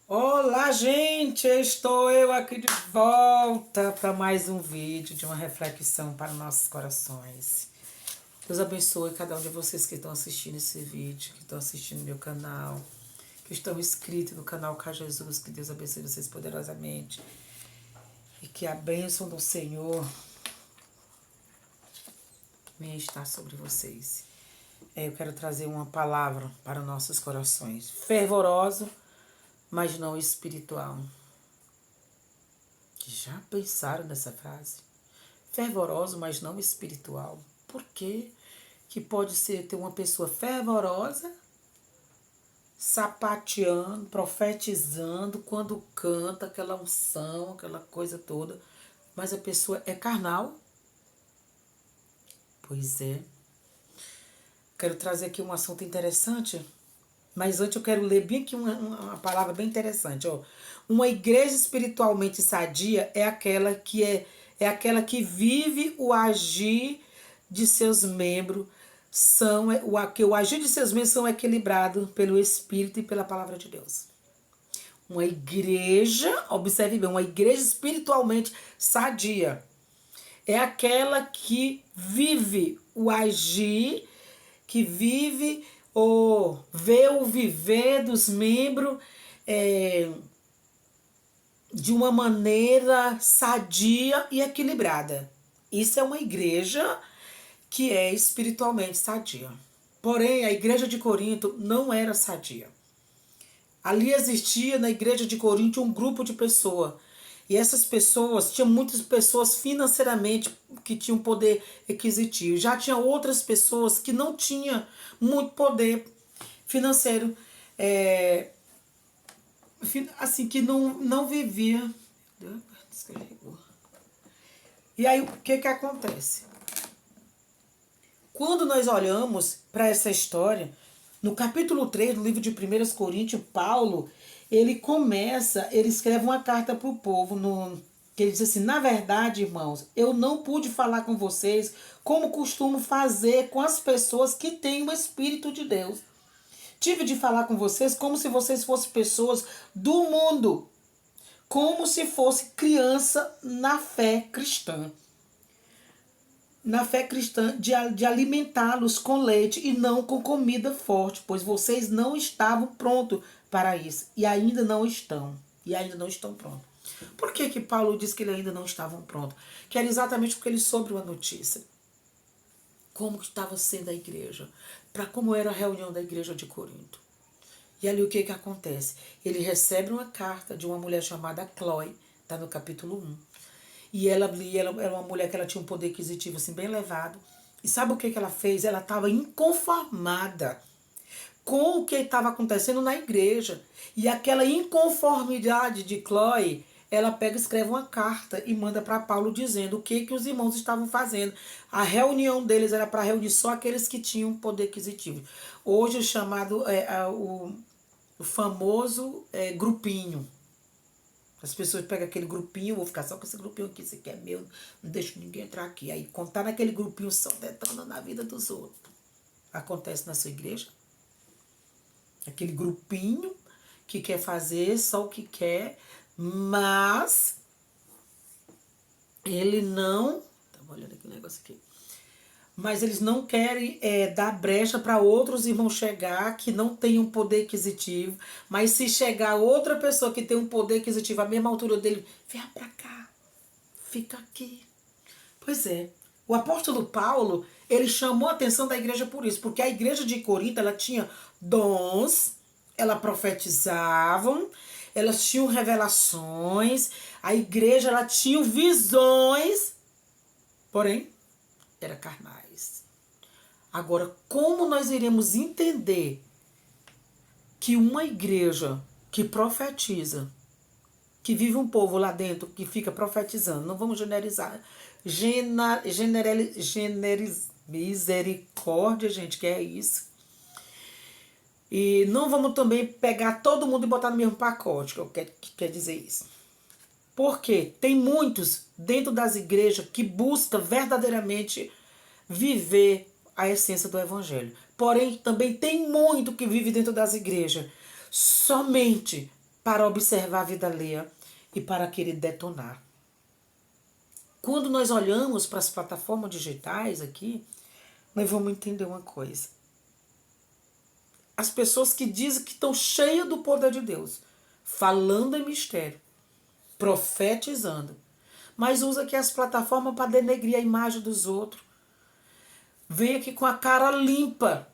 Olá, gente! Estou eu aqui de volta para mais um vídeo de uma reflexão para nossos corações. Deus abençoe cada um de vocês que estão assistindo esse vídeo, que estão assistindo meu canal, que estão inscritos no canal Cá Jesus. Que Deus abençoe vocês poderosamente e que a bênção do Senhor venha estar sobre vocês. Eu quero trazer uma palavra para nossos corações. Fervoroso, mas não espiritual. Já pensaram nessa frase? Fervoroso, mas não espiritual. Por quê? Que pode ser ter uma pessoa fervorosa, sapateando, profetizando, quando canta, aquela unção, aquela coisa toda, mas a pessoa é carnal? Pois é. Quero trazer aqui um assunto interessante, mas antes eu quero ler bem aqui uma palavra bem interessante. Ó. Uma igreja espiritualmente sadia é aquela que vive o agir de seus membros, o agir de seus membros são equilibrados pelo Espírito e pela palavra de Deus. Uma igreja, observe bem, uma igreja espiritualmente sadia é aquela que vive o agir, que vive ou vê o viver dos membros de uma maneira sadia e equilibrada. Isso é uma igreja que é espiritualmente sadia. Porém, a igreja de Corinto não era sadia. Ali existia na igreja de Corinto um grupo de pessoas. E essas pessoas, tinha muitas pessoas financeiramente que tinham poder aquisitivo. Já tinha outras pessoas que não tinham muito poder financeiro, assim, que não vivia. Descarregou. E aí, o que acontece? Quando nós olhamos para essa história, no capítulo 3 do livro de 1 Coríntios, Paulo, ele escreve uma carta para o povo, que ele diz assim: na verdade, irmãos, eu não pude falar com vocês como costumo fazer com as pessoas que têm o Espírito de Deus. Tive de falar com vocês como se vocês fossem pessoas do mundo, como se fosse criança na fé cristã. Na fé cristã, de alimentá-los com leite e não com comida forte, pois vocês não estavam prontos para isso. E ainda não estão. E ainda não estão prontos. Por que Paulo diz que ele ainda não estavam prontos? Que era exatamente porque ele soube uma notícia. Como estava sendo a igreja. Para como era a reunião da igreja de Corinto. E ali o que acontece? Ele recebe uma carta de uma mulher chamada Chloe. Está no capítulo 1. E ela era uma mulher que ela tinha um poder aquisitivo assim, bem elevado. E sabe o que ela fez? Ela estava inconformada com o que estava acontecendo na igreja. E aquela inconformidade de Chloe, ela pega e escreve uma carta e manda para Paulo dizendo o que os irmãos estavam fazendo. A reunião deles era para reunir só aqueles que tinham poder aquisitivo. Hoje o chamado, o famoso grupinho. As pessoas pegam aquele grupinho, vou ficar só com esse grupinho aqui, esse aqui é meu, não deixo ninguém entrar aqui. Aí, quando tá naquele grupinho, só detonando na vida dos outros. Acontece na sua igreja? Aquele grupinho que quer fazer só o que quer, mas ele não... Tava olhando aqui o negócio aqui. Mas eles não querem dar brecha para outros irmãos chegar que não tem um poder aquisitivo. Mas se chegar outra pessoa que tem um poder aquisitivo à mesma altura dele, vem para cá, fica aqui. Pois é, o apóstolo Paulo, ele chamou a atenção da igreja por isso, porque a igreja de Corinto, ela tinha dons, ela profetizavam, elas tinham revelações, a igreja ela tinha visões, porém era carnais. Agora, como nós iremos entender que uma igreja que profetiza, que vive um povo lá dentro que fica profetizando, não vamos generalizar, misericórdia, gente, que é isso. E não vamos também pegar todo mundo e botar no mesmo pacote, que quer dizer isso. Porque tem muitos dentro das igrejas que buscam verdadeiramente viver a essência do evangelho. Porém, também tem muito que vive dentro das igrejas somente para observar a vida alheia e para querer detonar. Quando nós olhamos para as plataformas digitais aqui, nós vamos entender uma coisa. As pessoas que dizem que estão cheias do poder de Deus, falando em mistério, profetizando, mas usa aqui as plataformas para denegrir a imagem dos outros. Vem aqui com a cara limpa.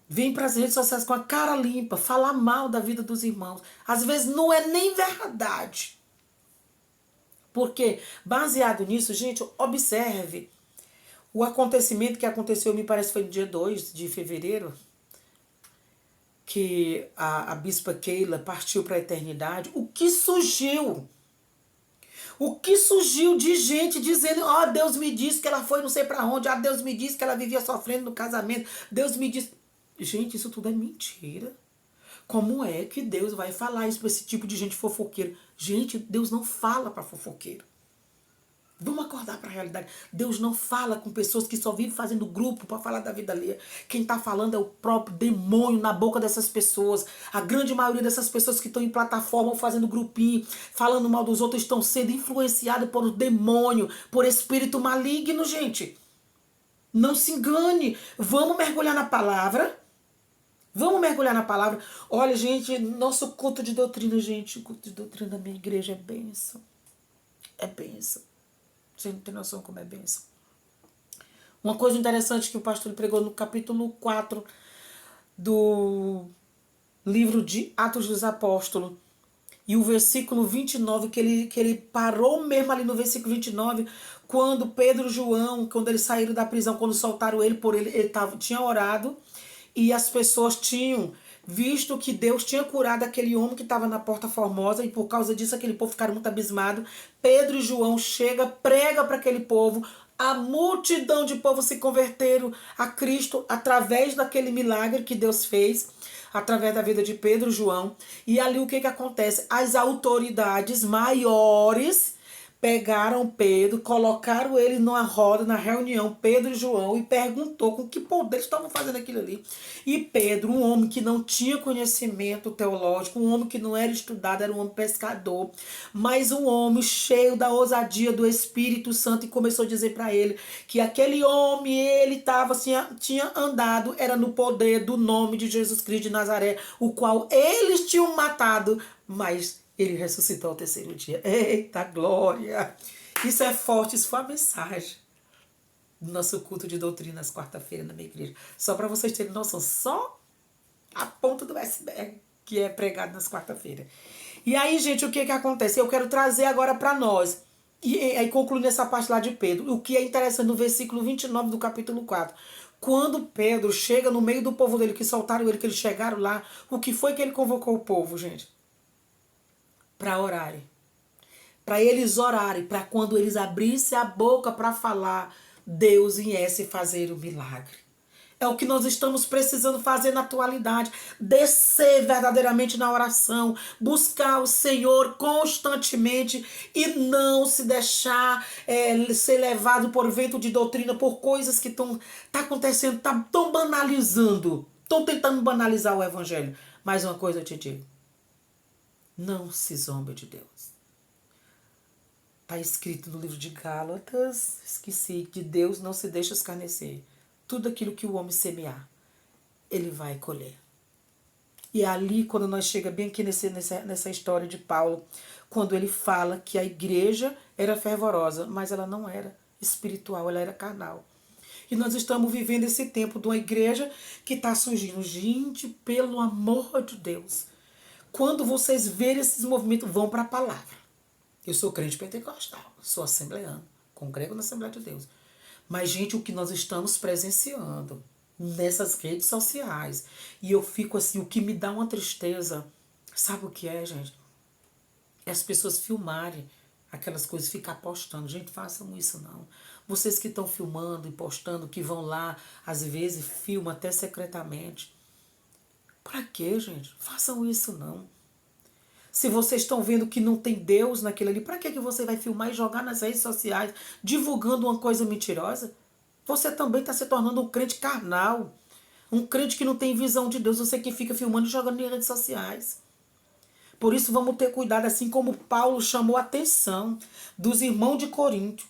Vem para as redes sociais com a cara limpa, falar mal da vida dos irmãos. Às vezes não é nem verdade. Porque, baseado nisso, gente, observe o acontecimento que aconteceu, me parece que foi no dia 2 de fevereiro, que a bispa Keila partiu para a eternidade. O que surgiu? O que surgiu de gente dizendo, ó, Deus me disse que ela foi não sei para onde, ah, Deus me disse que ela vivia sofrendo no casamento, Deus me disse... Gente, isso tudo é mentira. Como é que Deus vai falar isso para esse tipo de gente fofoqueira? Gente, Deus não fala para fofoqueiro. Vamos acordar para a realidade. Deus não fala com pessoas que só vivem fazendo grupo para falar da vida alheia. Quem está falando é o próprio demônio na boca dessas pessoas. A grande maioria dessas pessoas que estão em plataforma fazendo grupinho, falando mal dos outros, estão sendo influenciadas por demônio, por espírito maligno, gente. Não se engane. Vamos mergulhar na palavra. Vamos mergulhar na palavra. Olha, gente, nosso culto de doutrina, gente, o culto de doutrina da minha igreja é bênção. É bênção. Você não tem noção como é bênção. Uma coisa interessante que o pastor pregou no capítulo 4 do livro de Atos dos Apóstolos. E o versículo 29, que ele parou mesmo ali no versículo 29, quando Pedro e João, quando eles saíram da prisão, quando soltaram ele, tinha orado, e as pessoas tinham visto que Deus tinha curado aquele homem que estava na Porta Formosa, e por causa disso aquele povo ficaram muito abismados. Pedro e João chega, prega para aquele povo, a multidão de povo se converteram a Cristo através daquele milagre que Deus fez, através da vida de Pedro e João. E ali o que acontece? As autoridades maiores pegaram Pedro, colocaram ele numa roda, na reunião, Pedro e João, e perguntou com que poder eles estavam fazendo aquilo ali. E Pedro, um homem que não tinha conhecimento teológico, um homem que não era estudado, era um homem pescador, mas um homem cheio da ousadia do Espírito Santo, e começou a dizer para ele que aquele homem, ele estava, tinha andado, era no poder do nome de Jesus Cristo de Nazaré, o qual eles tinham matado, mas ele ressuscitou ao terceiro dia. Eita glória! Isso é forte, isso foi a mensagem do nosso culto de doutrina às quarta-feiras na minha igreja. Só para vocês terem noção, só a ponta do iceberg que é pregado nas quarta-feiras. E aí, gente, o que acontece? Eu quero trazer agora para nós, e aí concluindo essa parte lá de Pedro, o que é interessante no versículo 29 do capítulo 4. Quando Pedro chega no meio do povo dele, que soltaram ele, que eles chegaram lá, o que foi que ele convocou o povo, gente? Para orarem, para eles orarem, para quando eles abrissem a boca para falar, Deus viesse fazer o milagre. É o que nós estamos precisando fazer na atualidade, descer verdadeiramente na oração, buscar o Senhor constantemente e não se deixar ser levado por vento de doutrina, por coisas que estão acontecendo, estão banalizando, estão tentando banalizar o evangelho. Mais uma coisa eu te digo, não se zombe de Deus. Está escrito no livro de Gálatas, esqueci, de Deus não se deixa escarnecer. Tudo aquilo que o homem semear, ele vai colher. E ali, quando nós chegamos bem aqui nessa história de Paulo, quando ele fala que a igreja era fervorosa, mas ela não era espiritual, ela era carnal. E nós estamos vivendo esse tempo de uma igreja que está surgindo. Gente, pelo amor de Deus, quando vocês verem esses movimentos, vão para a palavra. Eu sou crente pentecostal, sou assembleano, congrego na Assembleia de Deus. Mas, gente, o que nós estamos presenciando nessas redes sociais, e eu fico assim, o que me dá uma tristeza, sabe o que é, gente? É as pessoas filmarem aquelas coisas, ficar postando. Gente, façam isso não. Vocês que estão filmando e postando, que vão lá, às vezes filmam até secretamente. Pra quê, gente? Façam isso não. Se vocês estão vendo que não tem Deus naquilo ali, para que você vai filmar e jogar nas redes sociais, divulgando uma coisa mentirosa? Você também está se tornando um crente carnal. Um crente que não tem visão de Deus. Você que fica filmando e jogando nas redes sociais. Por isso vamos ter cuidado, assim como Paulo chamou a atenção dos irmãos de Corinto,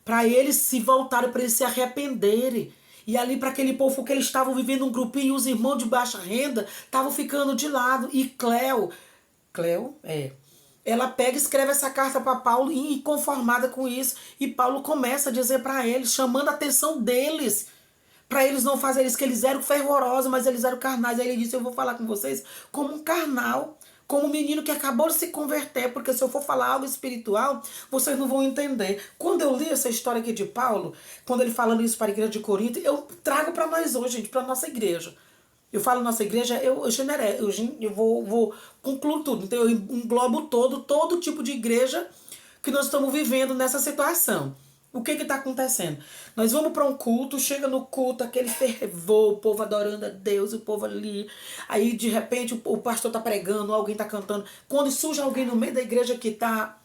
para eles se voltarem, para eles se arrependerem. E ali para aquele povo que eles estavam vivendo um grupinho, os irmãos de baixa renda estavam ficando de lado. E Cleo, ela pega e escreve essa carta para Paulo, inconformada com isso. E Paulo começa a dizer para eles, chamando a atenção deles, para eles não fazerem isso, que eles eram fervorosos, mas eles eram carnais. Aí ele disse, eu vou falar com vocês como um carnal, como um menino que acabou de se converter, porque se eu for falar algo espiritual, vocês não vão entender. Quando eu li essa história aqui de Paulo, quando ele falando isso para a igreja de Corinto, eu trago para nós hoje, gente, para a nossa igreja. Eu falo nossa igreja, eu vou concluir tudo. Então eu englobo todo tipo de igreja que nós estamos vivendo nessa situação. O que está acontecendo? Nós vamos para um culto, chega no culto, aquele fervor, o povo adorando a Deus, o povo ali. Aí, de repente, o pastor está pregando, alguém está cantando. Quando surge alguém no meio da igreja que está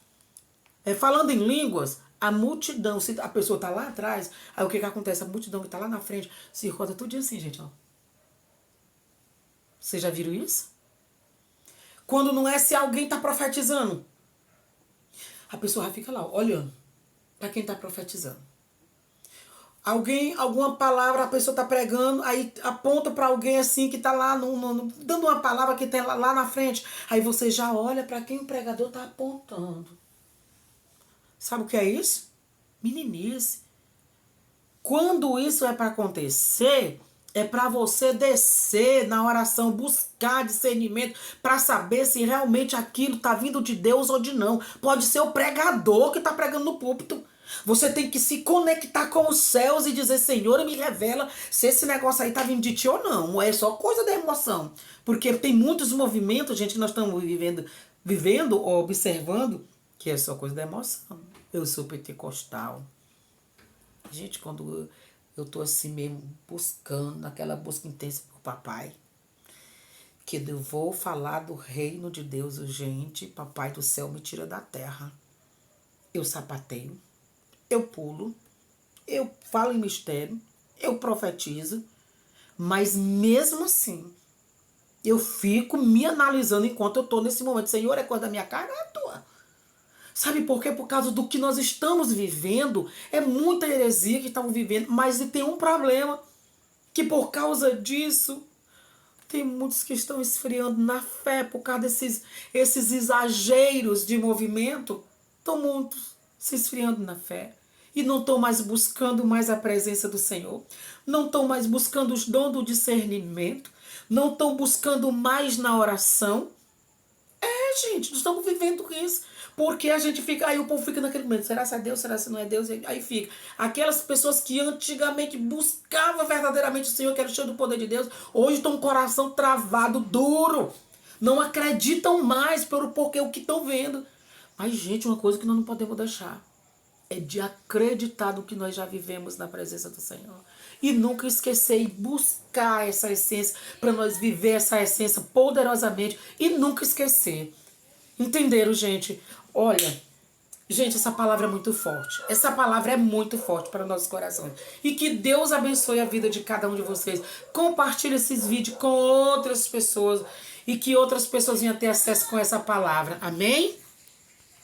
falando em línguas, a multidão, se a pessoa está lá atrás, aí o que acontece? A multidão que está lá na frente se roda tudo assim, gente, ó. Vocês já viram isso? Quando não é se alguém está profetizando, a pessoa já fica lá, olhando para quem está profetizando. Alguma palavra, a pessoa está pregando, aí aponta para alguém assim que está lá, dando uma palavra que tem lá na frente. Aí você já olha para quem o pregador está apontando. Sabe o que é isso? Meninice. Quando isso é para acontecer, é para você descer na oração, buscar discernimento para saber se realmente aquilo está vindo de Deus ou de não. Pode ser o pregador que está pregando no púlpito. Você tem que se conectar com os céus e dizer, Senhor, me revela se esse negócio aí está vindo de ti ou não. Não é só coisa da emoção. Porque tem muitos movimentos, gente, que nós estamos vivendo ou observando, que é só coisa da emoção. Eu sou pentecostal. Gente, quando eu tô assim mesmo buscando, naquela busca intensa por papai, que eu vou falar do reino de Deus, gente, papai do céu me tira da terra. Eu sapateio, eu pulo, eu falo em mistério, eu profetizo, mas mesmo assim, eu fico me analisando enquanto eu tô nesse momento. Senhor, é coisa da minha cara ou é tua? Sabe por quê? Por causa do que nós estamos vivendo. É muita heresia que estamos vivendo. Mas tem um problema. Que por causa disso, tem muitos que estão esfriando na fé. Por causa desses exageros de movimento. Estão muitos se esfriando na fé. E não estão mais buscando mais a presença do Senhor. Não estão mais buscando os dons do discernimento. Não estão buscando mais na oração. Gente, nós estamos vivendo isso. Porque a gente fica, aí o povo fica naquele momento, será se é Deus, será se não é Deus? Aí fica. Aquelas pessoas que antigamente buscavam verdadeiramente o Senhor, que era cheio do poder de Deus, hoje estão com o coração travado, duro. Não acreditam mais porque o que estão vendo. Mas, gente, uma coisa que nós não podemos deixar é de acreditar no que nós já vivemos na presença do Senhor. E nunca esquecer e buscar essa essência, para nós viver essa essência poderosamente e nunca esquecer. Entenderam, gente? Olha, gente, essa palavra é muito forte. Essa palavra é muito forte para nossos corações. E que Deus abençoe a vida de cada um de vocês. Compartilhe esses vídeos com outras pessoas. E que outras pessoas venham ter acesso com essa palavra. Amém?